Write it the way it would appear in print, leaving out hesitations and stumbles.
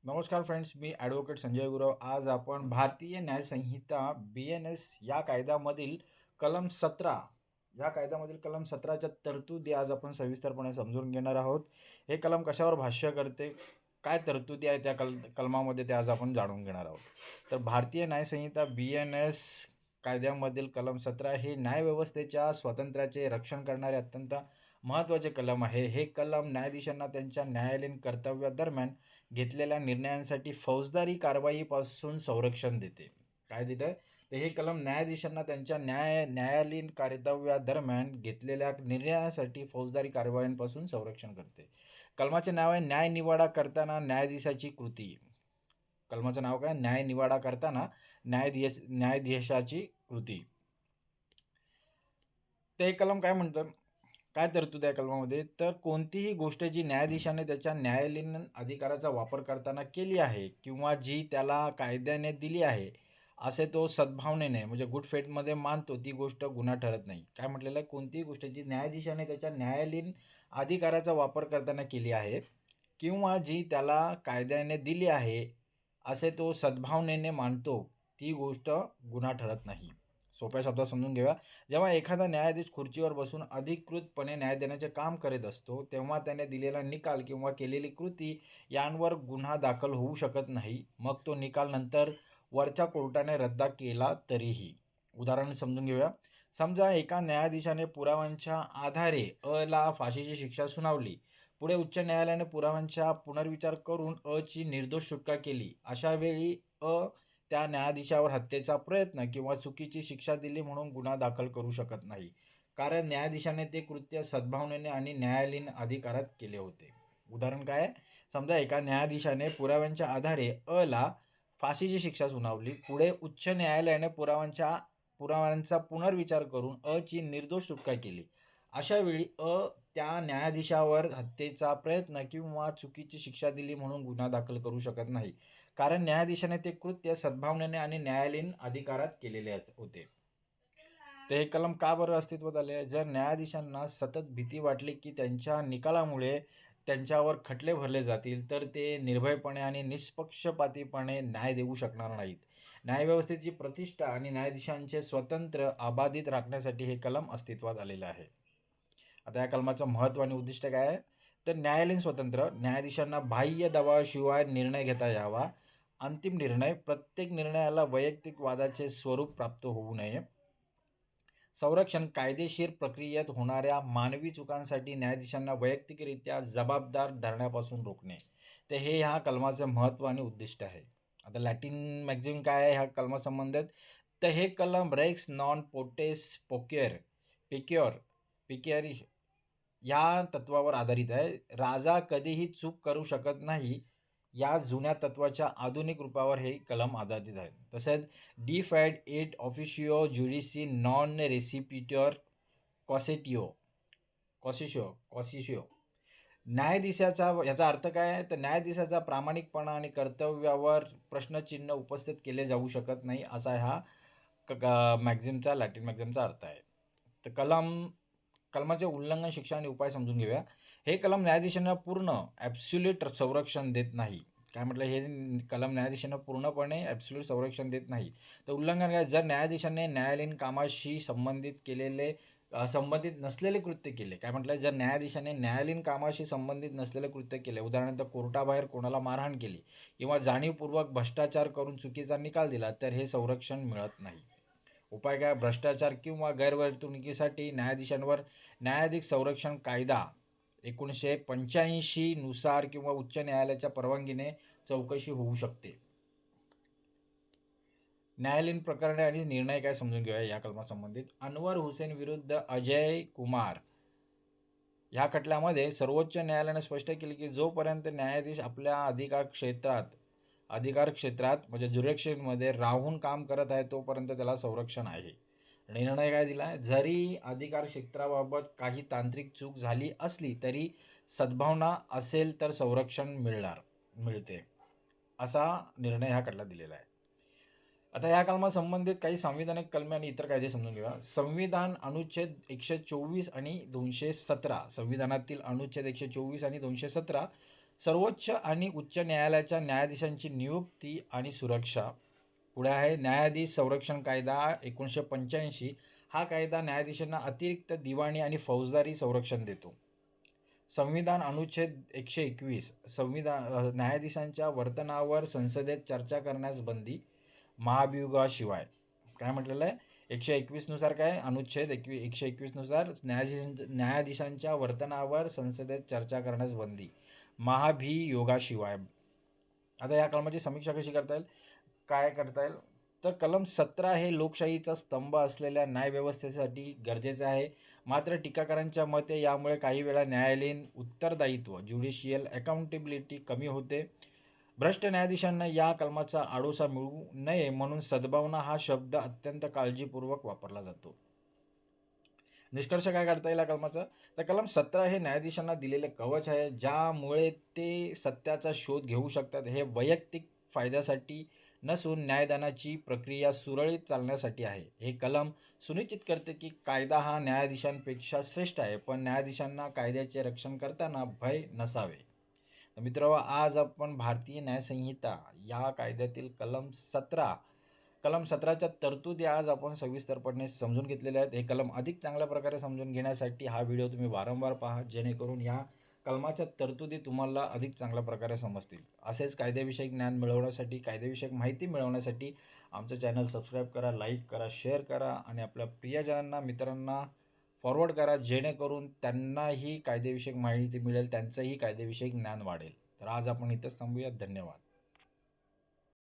नमस्कार फ्रेंड्स, मी ॲडव्होकेट संजय गुरव. आज आपण भारतीय न्याय संहिता BNS या कायद्यामधील कलम 17 या कायद्यामधील कलम 17च्या तरतुदी आज आपण सविस्तरपणे समजून घेणार आहोत. हे कलम कशावर भाष्य करते, काय तरतुदी आहे त्या कलमामध्ये ते आज आपण जाणून घेणार आहोत. तर भारतीय न्याय संहिता BNS कायद्यामधील कलम 17 हे न्यायव्यवस्थेच्या स्वातंत्र्याचे रक्षण करणारे अत्यंत महत्त्वाचे कलम आहे. हे कलम न्यायाधीशांना त्यांच्या न्यायालयीन कर्तव्यादरम्यान घेतलेल्या निर्णयांसाठी फौजदारी कारवाईपासून संरक्षण देते. काय देतं? तर हे कलम न्यायाधीशांना त्यांच्या न्यायालयीन कर्तव्यादरम्यान घेतलेल्या निर्णयासाठी फौजदारी कारवाईपासून संरक्षण करते. कलमाचे नाव आहे न्यायनिवाडा करताना न्यायाधीशाची कृती. कलमाचं नाव काय? न्यायनिवाडा करताना न्यायाधीशाची कृती. ते कलम काय म्हणतं? काय तरतूद आहे कलमामध्ये? तर कोणतीही गोष्ट जी न्यायाधीशाने त्याच्या न्यायालयीन अधिकाराचा वापर करताना केली आहे किंवा जी त्याला कायद्याने दिली आहे, असे तो सद्भावनेने म्हणजे गुड फेथमध्ये मानतो, ती गोष्ट गुन्हा ठरत नाही. काय म्हटलेलं आहे? कोणतीही गोष्ट जी न्यायाधीशाने त्याच्या न्यायालयीन अधिकाराचा वापर करताना केली आहे किंवा जी त्याला कायद्याने दिली आहे, असे तो सद्भावनेने मानतो, ती गोष्ट गुन्हा ठरत नाही. सोप्या शब्दात समजून घेऊया. जेव्हा एखादा न्यायाधीश खुर्चीवर बसून अधिकृतपणे न्याय देण्याचे काम करीत असतो, तेव्हा त्याने दिलेला निकाल किंवा केलेली कृती यांवर गुन्हा दाखल होऊ शकत नाही. मग तो निकाल नंतर वरच्या कोर्टाने रद्द केला तरीही. उदाहरण समजून घेऊया. समजा एका न्यायाधीशाने पुराव्यांच्या आधारे ला फाशीची शिक्षा सुनावली. पुढे उच्च न्यायालयाने पुराव्यांचा पुनर्विचार करून ची निर्दोष सुटका केली. अशा वेळी त्या न्यायाधीशावर हत्येचा प्रयत्न किंवा चुकीची शिक्षा दिली म्हणून गुन्हा दाखल करू शकत नाही. कारण न्यायाधीशाने ते कृत्य सद्भावनेने आणि न्यायालयीन अधिकारात केले होते. उदाहरण काय आहे? समजा एका न्यायाधीशाने पुराव्यांच्या आधारे ला फाशीची शिक्षा सुनावली. पुढे उच्च न्यायालयाने पुराव्यांचा पुनर्विचार करून ची निर्दोष सुटका केली. अशा वेळी त्या न्यायाधीशावर हत्येचा प्रयत्न किंवा चुकीची शिक्षा दिली म्हणून गुन्हा दाखल करू शकत नाही. कारण न्यायाधीशाने ते कृत्य सद्भावनेने आणि न्यायालयीन अधिकारात केलेले होते. ते हे कलम का बरं अस्तित्वात आले? जर न्यायाधीशांना सतत भीती वाटली की त्यांच्या निकालामुळे त्यांच्यावर खटले भरले जातील, तर ते निर्भयपणे आणि निष्पक्षपातीपणे न्याय देऊ शकणार नाहीत. न्यायव्यवस्थेची प्रतिष्ठा आणि न्यायाधीशांचे स्वातंत्र्य अबाधित राखण्यासाठी हे कलम अस्तित्वात आलेलं आहे. आता या कलमाचं महत्त्व आणि उद्दिष्ट काय आहे? तर न्यायालयीन स्वातंत्र्य, न्यायाधीशांना बाह्य दबावाशिवाय निर्णय घेता यावा. अंतिम निर्णय, प्रत्येक निर्णयाला वैयक्तिक वादाचे स्वरूप प्राप्त होऊ नये. संरक्षण, कायदेशीर प्रक्रियेत होणाऱ्या मानवी चुकांसाठी न्यायाधीशांना वैयक्तिकरित्या जबाबदार धरण्यापासून रोखणे. तर हे ह्या कलमाचं महत्त्व आणि उद्दिष्ट आहे. आता लॅटिन मॅक्झिम काय आहे ह्या कलमासंबंधित? तर हे कलम रेक्स नॉन पोटेस पेक्युअर या तत्वावर आधारित आहे. राजा कधीही चूक करू शकत नाही, या जुन्या तत्वाच्या आधुनिक रूपावर हे कलम आधारित आहे. तसेच डिफॅड एट ऑफिशियो ज्युडिसी नॉन रेसिपिट्युअर कॉसिशिओ न्यायाधीशाचा याचा अर्थ काय आहे? तर न्यायाधीशाचा प्रामाणिकपणा आणि कर्तव्यावर प्रश्नचिन्ह उपस्थित केले जाऊ शकत नाही, असा ह्या लॅटिन मॅक्झिमचा अर्थ आहे. तर कलमाचे उल्लंघन, शिक्षा आणि उपाय समजून घेऊया. हे कलम न्यायाधीशांना पूर्ण ॲब्सोल्यूट संरक्षण देत नाही. काय म्हटलं? हे कलम न्यायाधीशांना पूर्णपणे ॲब्सोल्यूट संरक्षण देत नाही. तर उल्लंघन काय? जर न्यायाधीशाने न्यायालयीन कामाशी संबंधित नसलेले कृत्य केले. काय म्हटलं? जर न्यायाधीशाने न्यायालयीन कामाशी संबंधित नसलेले कृत्य केले, उदाहरणार्थ कोर्टाबाहेर कोणाला मारहाण केली किंवा जाणीवपूर्वक भ्रष्टाचार करून चुकीचा निकाल दिला, तर हे संरक्षण मिळत नाही. उपाय काय? भ्रष्टाचार किंवा गैरवर्तणुकीसाठी न्यायाधीशांवर न्यायाधिक संरक्षण कायदा 1985 नुसार किंवा उच्च न्यायालयाच्या परवानगीने चौकशी होऊ शकते. न्यायालयीन प्रकरणे आणि निर्णय काय समजून घेऊया या कलमासंबंधित. अनवर हुसेन विरुद्ध अजय कुमार ह्या खटल्यामध्ये सर्वोच्च न्यायालयाने स्पष्ट केले की जोपर्यंत न्यायाधीश आपल्या अधिकार क्षेत्रात म्हणजे ज्युरिडिक्शनमध्ये राहून काम करत आहे, तोपर्यंत त्याला संरक्षण आहे. निर्णय काय दिला आहे? जरी अधिकार क्षेत्राबाबत काही तांत्रिक चूक झाली असली तरी सद्भावना असेल तर संरक्षण मिळते, असा निर्णय ह्या खटल्यात दिलेला आहे. आता या कलमासंबंधित काही संविधानिक कलमे आणि इतर कायदे समजून घेऊया. संविधान अनुच्छेद 124 आणि 217. संविधानातील अनुच्छेद 124 आणि 217 सर्वोच्च आणि उच्च न्यायालयाच्या न्यायाधीशांची नियुक्ती आणि सुरक्षा. पुढे आहे न्यायाधीश संरक्षण कायदा 1985. हा कायदा न्यायाधीशांना अतिरिक्त दिवाणी आणि फौजदारी संरक्षण देतो. संविधान अनुच्छेद 121. न्यायाधीशांच्या वर्तनावर संसदेत चर्चा करण्यास बंदी, महाभियोगाशिवाय. काय म्हटलेलं आहे? 121 नुसार काय? अनुच्छेद 121 नुसार न्यायाधीशांच्या वर्तनावर संसदेत चर्चा करण्यास बंदी, महाभियोगाशिवाय. आता या कलमाची समीक्षा कशी करता येईल? काय करता येईल? तर कलम 17 हे लोकशाहीचा स्तंभ असलेल्या न्यायव्यवस्थेसाठी गरजेचे आहे. मात्र टीकाकारांच्या मते यामुळे काही वेळा न्यायालयीन उत्तरदायित्व, ज्युडिशियल अकाउंटेबिलिटी कमी होते. भ्रष्ट न्यायाधीशांना या कलमाचा आडोसा मिळू नये म्हणून सद्भावना हा शब्द अत्यंत काळजीपूर्वक वापरला जातो. निष्कर्ष काय काढता येईल या कलमाचा? तर कलम 17 हे न्यायाधीशांना दिलेले कवच आहे, ज्यामुळे ते सत्याचा शोध घेऊ शकतात. हे वैयक्तिक फायद्यासाठी नसून न्यायदानाची प्रक्रिया सुरळीत चालण्यासाठी आहे. हे कलम सुनिश्चित करते की कायदा हा न्यायाधीशांपेक्षा श्रेष्ठ आहे, पण न्यायाधीशांना कायद्याचे रक्षण करताना भय नसावे. तर मित्रांनो, आज आपण भारतीय न्यायसंहिता या कायद्यातील कलम 17च्या तरतुदी आज आपण सविस्तरपणे समजून घेतलेल्या आहेत. हे कलम अधिक चांगल्या प्रकारे समजून घेण्यासाठी हा व्हिडिओ तुम्ही वारंवार पहा, जेणेकरून या कलमाच्या तरतुदी तुम्हाला अधिक चांगल्या प्रकारे समजतील. असेच कायद्याविषयक ज्ञान मिळवण्यासाठी, कायद्याविषयक माहिती मिळवण्यासाठी आमचं चॅनल सबस्क्राईब करा, लाईक करा, शेअर करा आणि आपल्या प्रियजनांना, मित्रांना फॉरवर्ड करा, जेणेकरून त्यांनाही कायदेविषयक माहिती मिळेल, त्यांचंही कायदेविषयक ज्ञान वाढेल. तर आज आपण इथंच थांबूयात. धन्यवाद.